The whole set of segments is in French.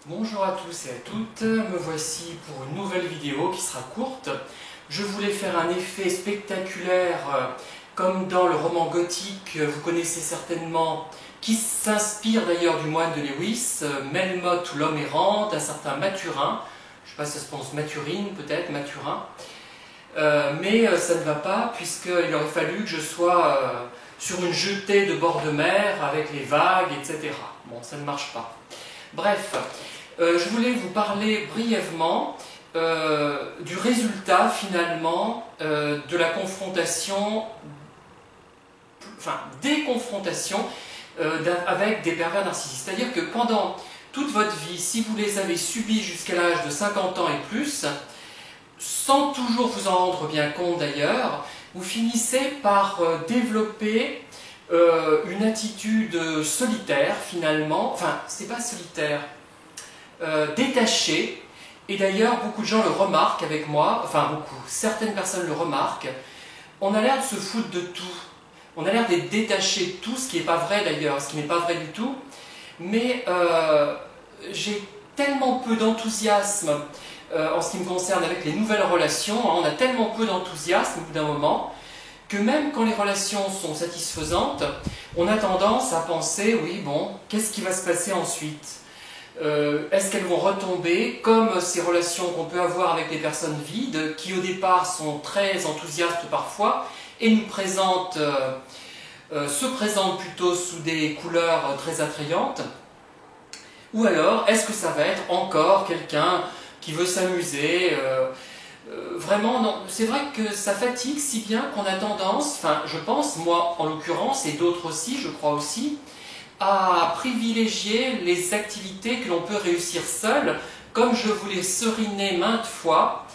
Bonjour à tous et à toutes, me voici pour une nouvelle vidéo qui sera courte. Je voulais faire un effet spectaculaire comme dans le roman gothique, vous connaissez certainement, qui s'inspire d'ailleurs du moine de Lewis, Melmoth ou l'homme errant, d'un certain Mathurin. Je ne sais pas si ça se prononce Mathurine peut-être, Mathurin. Mais ça ne va pas puisqu'il aurait fallu que je sois sur une jetée de bord de mer avec les vagues, etc. Bon, ça ne marche pas. Bref, je voulais vous parler brièvement du résultat finalement de la confrontation, enfin des confrontations avec des pervers narcissiques. C'est-à-dire que pendant toute votre vie, si vous les avez subies jusqu'à l'âge de 50 ans et plus, sans toujours vous en rendre bien compte d'ailleurs, vous finissez par développer une attitude solitaire finalement, enfin c'est pas solitaire, détachée, et d'ailleurs beaucoup de gens le remarquent avec moi, enfin beaucoup, certaines personnes le remarquent, on a l'air de se foutre de tout, on a l'air d'être détaché de tout, ce qui n'est pas vrai d'ailleurs, ce qui n'est pas vrai du tout, mais j'ai tellement peu d'enthousiasme en ce qui me concerne avec les nouvelles relations, hein, on a tellement peu d'enthousiasme au bout d'un moment, que même quand les relations sont satisfaisantes, on a tendance à penser, oui bon, qu'est-ce qui va se passer ensuite? Est-ce qu'elles vont retomber comme ces relations qu'on peut avoir avec les personnes vides, qui au départ sont très enthousiastes parfois, et nous présentent, se présentent plutôt sous des couleurs très attrayantes? Ou alors, est-ce que ça va être encore quelqu'un qui veut s'amuser vraiment, non. C'est vrai que ça fatigue si bien qu'on a tendance, enfin je pense, moi en l'occurrence, et d'autres aussi, je crois aussi, à privilégier les activités que l'on peut réussir seul, comme je vous l'ai seriné maintes fois,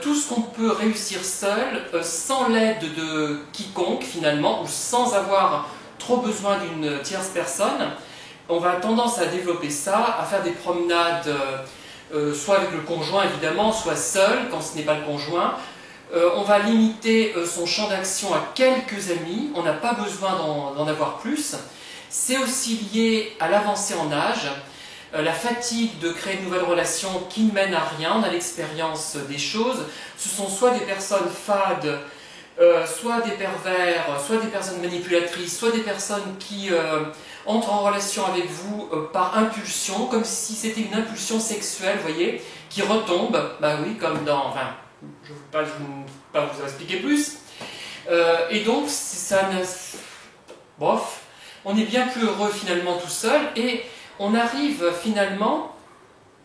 tout ce qu'on peut réussir seul, sans l'aide de quiconque finalement, ou sans avoir trop besoin d'une tierce personne, on va tendance à développer ça, à faire des promenades soit avec le conjoint évidemment, soit seul quand ce n'est pas le conjoint. On va limiter son champ d'action à quelques amis, on n'a pas besoin d'en avoir plus. C'est aussi lié à l'avancée en âge, la fatigue de créer de nouvelles relations qui ne mènent à rien, on a l'expérience des choses. Ce sont soit des personnes fades, soit des pervers, soit des personnes manipulatrices, soit des personnes qui entrent en relation avec vous par impulsion, comme si c'était une impulsion sexuelle, vous voyez, qui retombe, bah oui, comme dans... Enfin, je ne vais pas vous expliquer plus. Et donc, ça ne... Bof, on est bien plus heureux finalement tout seul, et on arrive finalement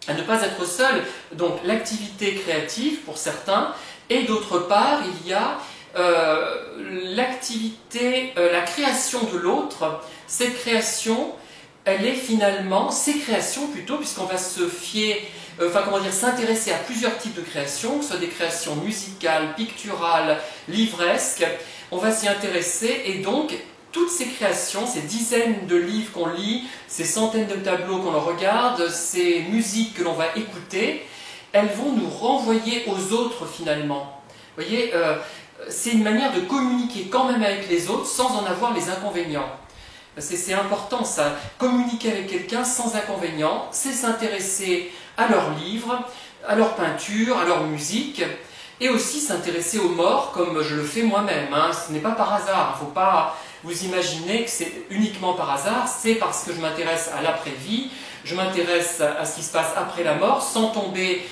à ne pas être seul. Donc, l'activité créative pour certains, et d'autre part, il y a l'activité, la création de l'autre. Cette création, elle est finalement, ces créations plutôt, puisqu'on va se fier, enfin comment dire, s'intéresser à plusieurs types de créations, que ce soit des créations musicales, picturales, livresques, on va s'y intéresser, et donc toutes ces créations, ces dizaines de livres qu'on lit, ces centaines de tableaux qu'on regarde, ces musiques que l'on va écouter, elles vont nous renvoyer aux autres finalement. Vous voyez, c'est une manière de communiquer quand même avec les autres sans en avoir les inconvénients. C'est important ça, communiquer avec quelqu'un sans inconvénients, c'est s'intéresser à leurs livres, à leurs peintures, à leur musique, et aussi s'intéresser aux morts comme je le fais moi-même. Hein. Ce n'est pas par hasard, il ne faut pas vous imaginer que c'est uniquement par hasard, c'est parce que je m'intéresse à l'après-vie, je m'intéresse à ce qui se passe après la mort, sans tomber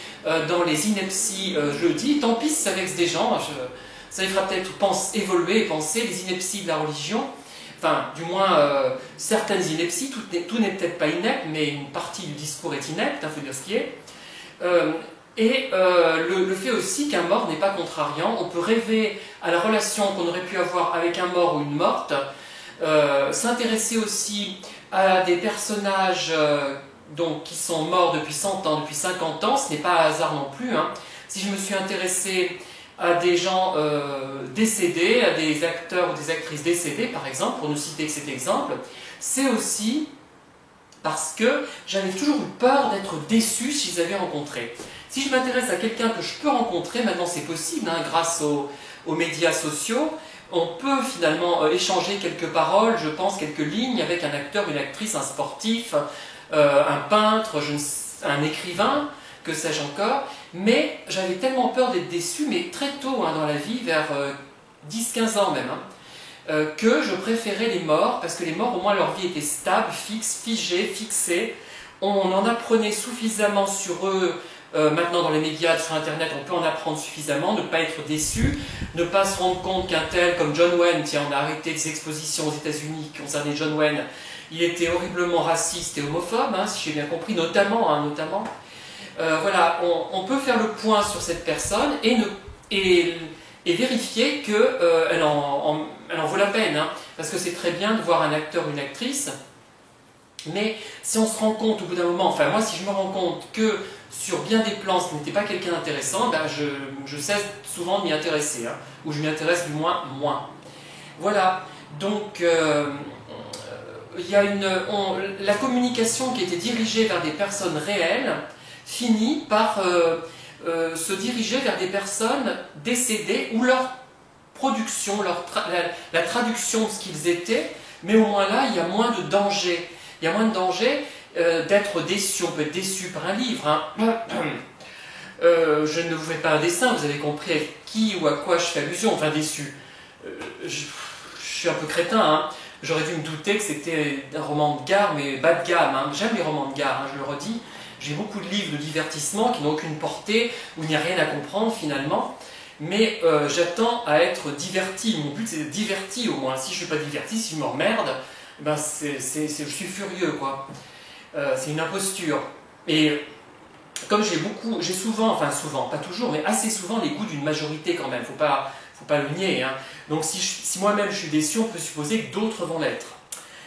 dans les inepties, je le dis, tant pis si ça vexe des gens, ça les fera peut-être évoluer et penser les inepties de la religion, enfin du moins certaines inepties, tout n'est peut-être pas inepte, mais une partie du discours est inepte, il faut dire ce qui est. Le fait aussi qu'un mort n'est pas contrariant, on peut rêver à la relation qu'on aurait pu avoir avec un mort ou une morte, s'intéresser aussi à des personnages donc, qui sont morts depuis 100 ans, depuis 50 ans, ce n'est pas un hasard non plus. Hein. Si je me suis intéressé à des gens décédés, à des acteurs ou des actrices décédées par exemple, pour ne citer que cet exemple, c'est aussi parce que j'avais toujours eu peur d'être déçu si je les avais rencontrés. Si je m'intéresse à quelqu'un que je peux rencontrer, maintenant c'est possible, hein, grâce aux médias sociaux, on peut finalement échanger quelques paroles, je pense, quelques lignes avec un acteur, une actrice, un sportif, un peintre, un écrivain, que sais-je encore, mais j'avais tellement peur d'être déçu, mais très tôt dans la vie, vers 10-15 ans même, que je préférais les morts, parce que les morts, au moins, leur vie était stable, fixe, figée, fixée. On en apprenait suffisamment sur eux. Maintenant, dans les médias, sur Internet, on peut en apprendre suffisamment, ne pas être déçu, ne pas se rendre compte qu'un tel comme John Wayne, tiens, on a arrêté des expositions aux États-Unis concernant John Wayne, il était horriblement raciste et homophobe, si j'ai bien compris, notamment. Voilà, on peut faire le point sur cette personne et vérifier qu'elle en vaut la peine, parce que c'est très bien de voir un acteur ou une actrice, mais si on se rend compte au bout d'un moment, enfin moi si je me rends compte que sur bien des plans ce n'était pas quelqu'un d'intéressant, ben je cesse souvent de m'y intéresser, ou je m'y intéresse du moins. Voilà, donc il y a la communication qui était dirigée vers des personnes réelles finit par se diriger vers des personnes décédées ou leur production, la traduction de ce qu'ils étaient, mais au moins là il y a moins de danger. Il y a moins de danger d'être déçu. On peut être déçu par un livre. Je ne vous fais pas un dessin, vous avez compris à qui ou à quoi je fais allusion. Enfin, déçu. Je suis un peu crétin. J'aurais dû me douter que c'était un roman de gare, mais bas de gamme. J'aime les romans de gare, je le redis. J'ai beaucoup de livres de divertissement qui n'ont aucune portée, où il n'y a rien à comprendre finalement. Mais j'attends à être diverti. Mon but c'est d'être diverti au moins. Si je ne suis pas diverti, si je m'emmerde, ben je suis furieux, quoi. C'est une imposture. Et comme j'ai souvent, pas toujours, mais assez souvent les goûts d'une majorité quand même, faut pas le nier. Donc si moi-même je suis déçu, on peut supposer que d'autres vont l'être.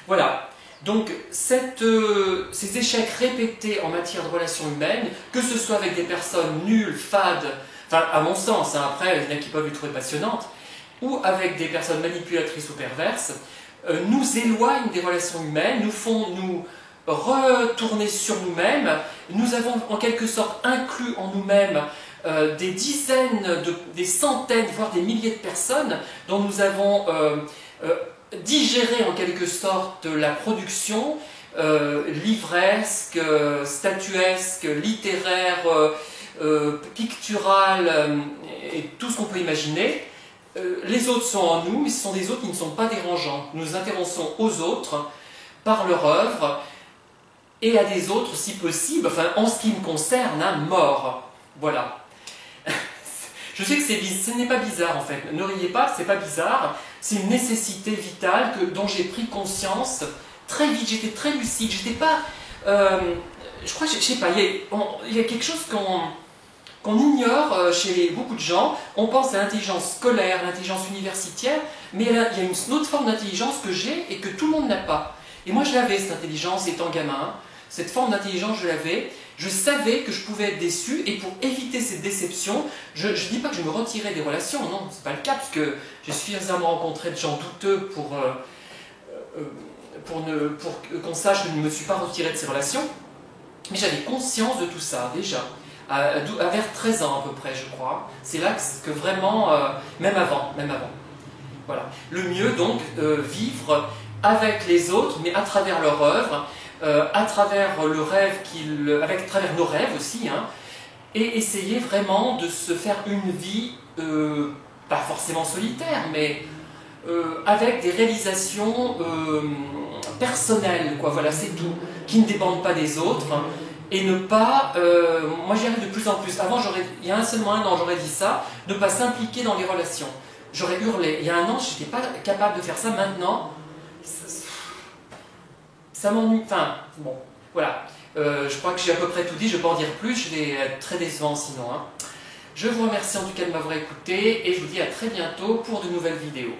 Voilà. Donc ces échecs répétés en matière de relations humaines, que ce soit avec des personnes nulles, fades, enfin à mon sens, après il y en a qui peuvent les trouver passionnantes, ou avec des personnes manipulatrices ou perverses, nous éloignent des relations humaines, nous font nous retourner sur nous-mêmes. Nous avons en quelque sorte inclus en nous-mêmes des dizaines, des centaines, voire des milliers de personnes dont nous avons digéré en quelque sorte la production livresque, statuesque, littéraire, picturale et tout ce qu'on peut imaginer. Les autres sont en nous, mais ce sont des autres qui ne sont pas dérangeants. Nous nous intéressons aux autres par leur œuvre et à des autres, si possible, enfin en ce qui me concerne, morts. Voilà. Je sais que ce n'est pas bizarre en fait. Ne riez pas, c'est pas bizarre. C'est une nécessité vitale dont j'ai pris conscience très vite. J'étais très lucide. J'étais pas. Je crois, je sais pas. Il y a quelque chose qu'on ignore chez beaucoup de gens. On pense à l'intelligence scolaire, l'intelligence universitaire, mais il y a une autre forme d'intelligence que j'ai et que tout le monde n'a pas. Et moi je l'avais, cette intelligence étant gamin, cette forme d'intelligence je l'avais, je savais que je pouvais être déçu et pour éviter cette déception, je ne dis pas que je me retirais des relations, non, c'est pas le cas, puisque j'ai suffisamment rencontré de gens douteux pour qu'on sache que je ne me suis pas retiré de ces relations, mais j'avais conscience de tout ça déjà. Vers 13 ans à peu près, je crois. C'est là que vraiment, même avant. Voilà. Le mieux donc, vivre avec les autres, mais à travers leur œuvre, à travers le rêve à travers nos rêves aussi, et essayer vraiment de se faire une vie, pas forcément solitaire, mais avec des réalisations personnelles, quoi. Voilà, c'est tout, qui ne dépendent pas des autres. Et ne pas, moi j'y arrive de plus en plus. Avant, il y a un seul moyen dont j'aurais dit ça, ne pas s'impliquer dans les relations. J'aurais hurlé. Il y a un an, je n'étais pas capable de faire ça. Maintenant, ça m'ennuie. Enfin, bon, voilà. Je crois que j'ai à peu près tout dit, je ne vais pas en dire plus, je vais être très décevant sinon. Je vous remercie en tout cas de m'avoir écouté et je vous dis à très bientôt pour de nouvelles vidéos.